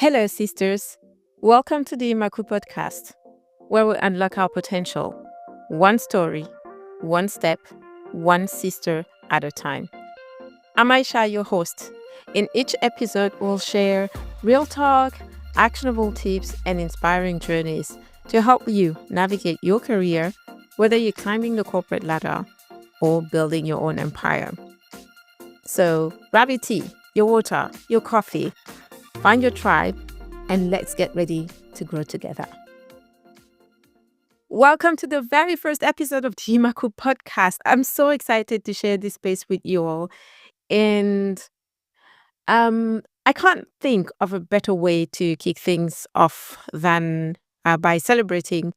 Hello, sisters. Welcome to the IMAKHOU Podcast, where we unlock our potential, one story, one step, one sister at a time. I'm Aïcha, your host. In each episode, we'll share real talk, actionable tips, and inspiring journeys to help you navigate your career, whether you're climbing the corporate ladder or building your own empire. So grab your tea, your water, your coffee, find your tribe, and let's get ready to grow together. Welcome to the very first episode of the IMAKHOU Podcast. I'm so excited to share this space with you all. And I can't think of a better way to kick things off than by celebrating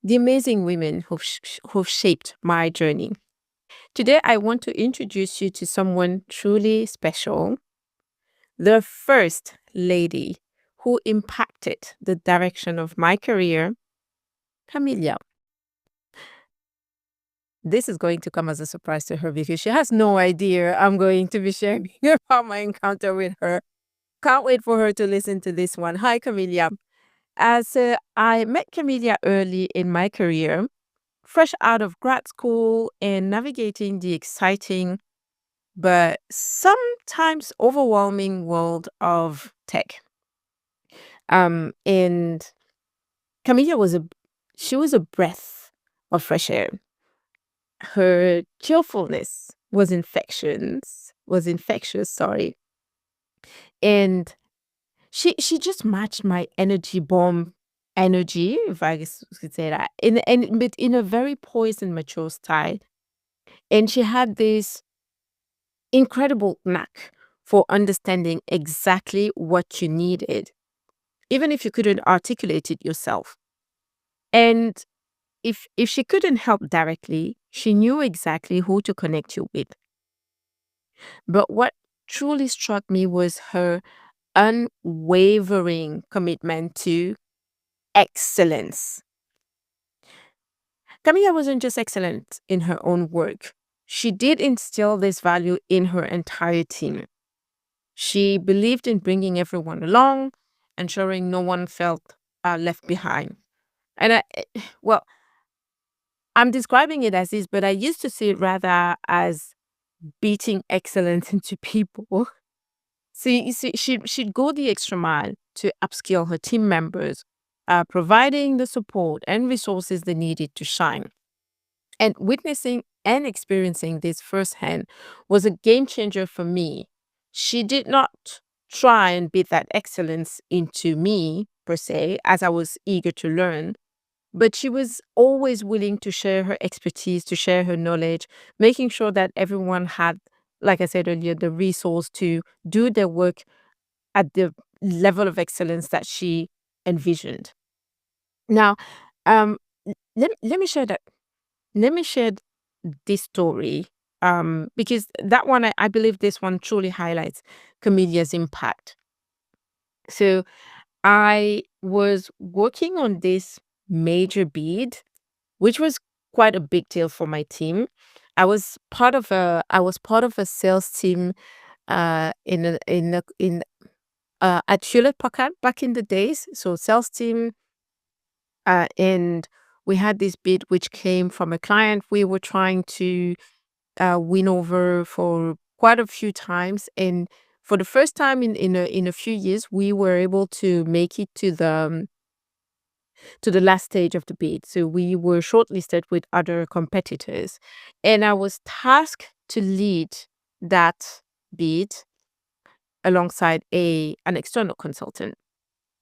the amazing women who've shaped my journey. Today, I want to introduce you to someone truly special, the first lady who impacted the direction of my career, Kamilia. This is going to come as a surprise to her because she has no idea I'm going to be sharing about my encounter with her. Can't wait for her to listen to this one. Hi, Kamilia. I met Kamilia early in my career, fresh out of grad school and navigating the exciting but sometimes overwhelming world of tech. And Kamilia was a breath of fresh air. Her cheerfulness was infectious, sorry. And she just matched my energy bomb energy, if I guess you could say that, but in a very poised and mature style. And she had this incredible knack for understanding exactly what you needed, even if you couldn't articulate it yourself. And if she couldn't help directly, she knew exactly who to connect you with. But what truly struck me was her unwavering commitment to excellence. Camilla wasn't just excellent in her own work. She did instill this value in her entire team. She believed in bringing everyone along, ensuring no one felt left behind. And well, I'm describing it as this, but I used to see it rather as beating excellence into people. See, she'd go the extra mile to upskill her team members, providing the support and resources they needed to shine. And witnessing and experiencing this firsthand was a game changer for me. She did not try and beat that excellence into me, per se, as I was eager to learn, but she was always willing to share her expertise, to share her knowledge, making sure that everyone had, like I said earlier, the resource to do their work at the level of excellence that she envisioned. Now, um, let me share that. Let me share this story because that one, I believe this one truly highlights Camilia's impact. So I was working on this major bid, which was quite a big deal for my team. I was part of a sales team at Hewlett Packard back in the days. So sales team, and we had this bid which came from a client we were trying to win over for quite a few times. And for the first time in a few years, we were able to make it to the last stage of the bid. So we were shortlisted with other competitors. And I was tasked to lead that bid alongside an external consultant.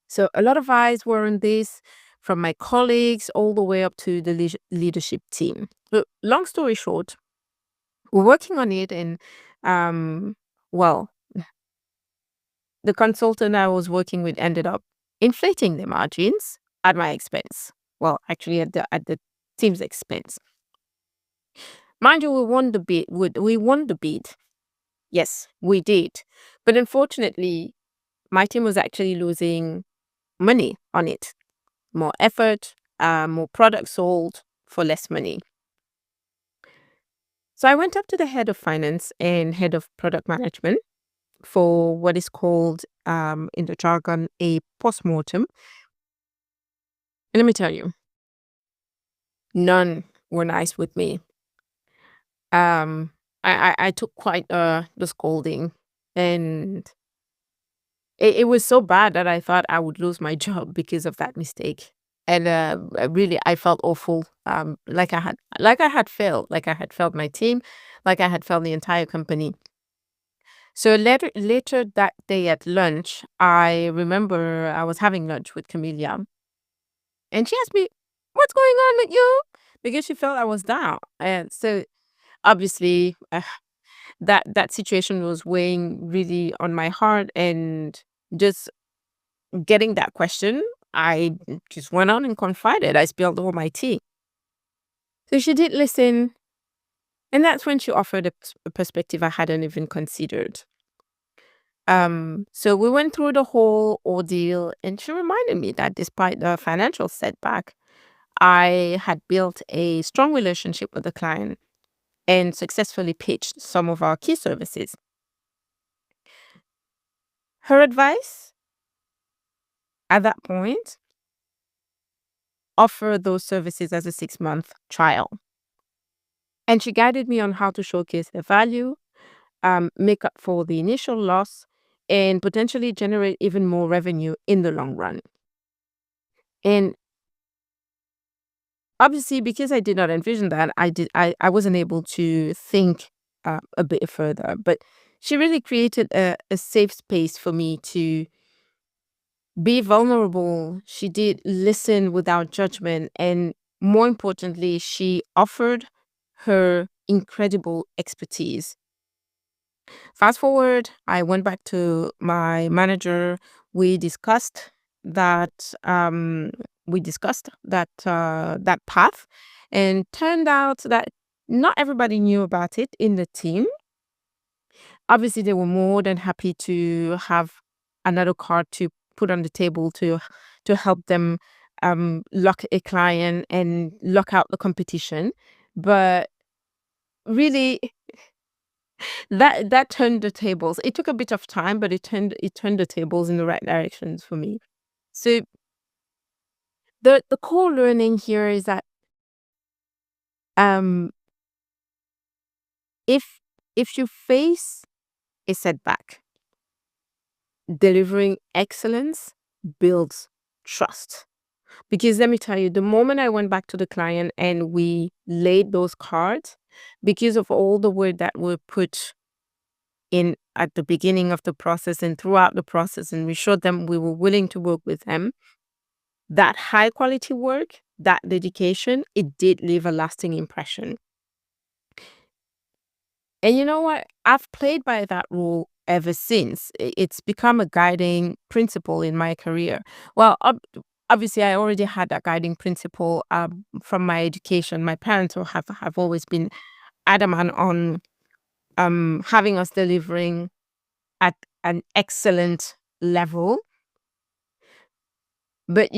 So a lot of eyes were on this, from my colleagues all the way up to the leadership team. But long story short, we're working on it, and well, the consultant I was working with ended up inflating the margins at my expense. Well, actually, at the team's expense. Mind you, we won the bid. We won the bid. Yes, we did. But unfortunately, my team was actually losing money on it. More effort, more products sold for less money. So I went up to the head of finance and head of product management for what is called in the jargon a postmortem. And let me tell you, none were nice with me. Um, I took quite the scolding, and it was so bad that I thought I would lose my job because of that mistake. And really, I felt awful. Like I had failed, like I had failed my team, like I had failed the entire company. So later that day at lunch, I remember I was having lunch with Kamilia, and she asked me, "What's going on with you?" Because she felt I was down, and so obviously that situation was weighing really on my heart, and just getting that question, I just went on and confided. I spilled all my tea. So she did listen, and that's when she offered a perspective I hadn't even considered. So we went through the whole ordeal, and she reminded me that despite the financial setback, I had built a strong relationship with the client and successfully pitched some of our key services. Her advice at that point, offer those services as a 6-month trial. And she guided me on how to showcase their value, make up for the initial loss, and potentially generate even more revenue in the long run. And obviously, because I did not envision that, I wasn't able to think a bit further. But she really created a safe space for me to be vulnerable. She did listen without judgment. And more importantly, she offered her incredible expertise. Fast forward, I went back to my manager. We discussed that that path, and turned out that not everybody knew about it in the team. Obviously, they were more than happy to have another card to put on the table to help them lock a client and lock out the competition. But really, that turned the tables. It took a bit of time, but it turned the tables in the right directions for me. So the core learning here is that um if if you face a setback, delivering excellence builds trust. Because let me tell you, the moment I went back to the client and we laid those cards, because of all the work that were put in at the beginning of the process and throughout the process, and we showed them we were willing to work with them, that high quality work, that dedication, it did leave a lasting impression. And you know what? I've played by that rule ever since. It's become a guiding principle in my career. Well, obviously, I already had that guiding principle from my education. My parents have always been adamant on having us delivering at an excellent level. But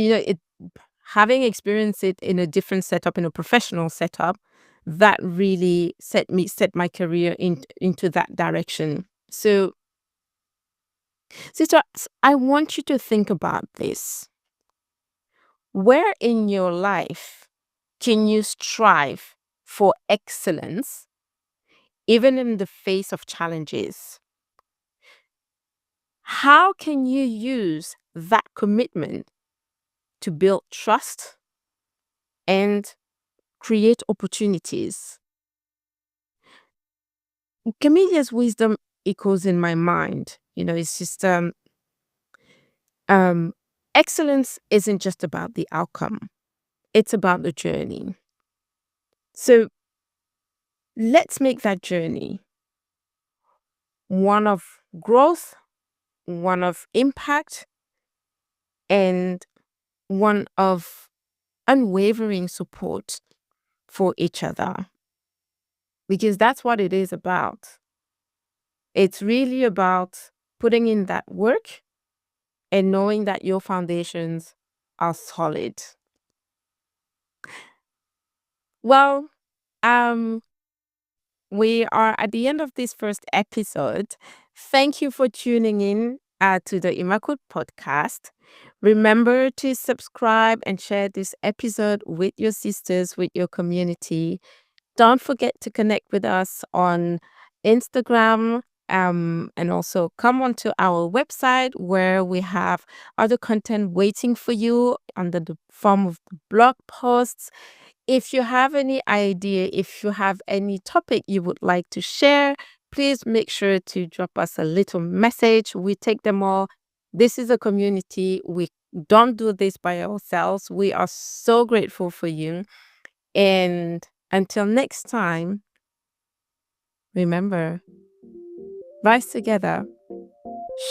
having experienced it in a different setup, in a professional setup, that really set my career into that direction. So, sister, I want you to think about this. Where in your life can you strive for excellence, even in the face of challenges? How can you use that commitment to build trust and create opportunities? Camelia's wisdom echoes in my mind. It's just um excellence isn't just about the outcome. It's about the journey. So let's make that journey one of growth, one of impact, and one of unwavering support for each other. Because that's what it is about. It's really about putting in that work and knowing that your foundations are solid. Well, um, we are at the end of this first episode. Thank you for tuning in to the IMAKHOU Podcast. Remember to subscribe and share this episode with your sisters, with your community. Don't forget to connect with us on Instagram, and also come onto our website where we have other content waiting for you under the form of blog posts. If you have any idea, if you have any topic you would like to share, please make sure to drop us a little message. We take them all. This is a community. We don't do this by ourselves. We are so grateful for you. And until next time, remember, rise together,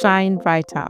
shine brighter.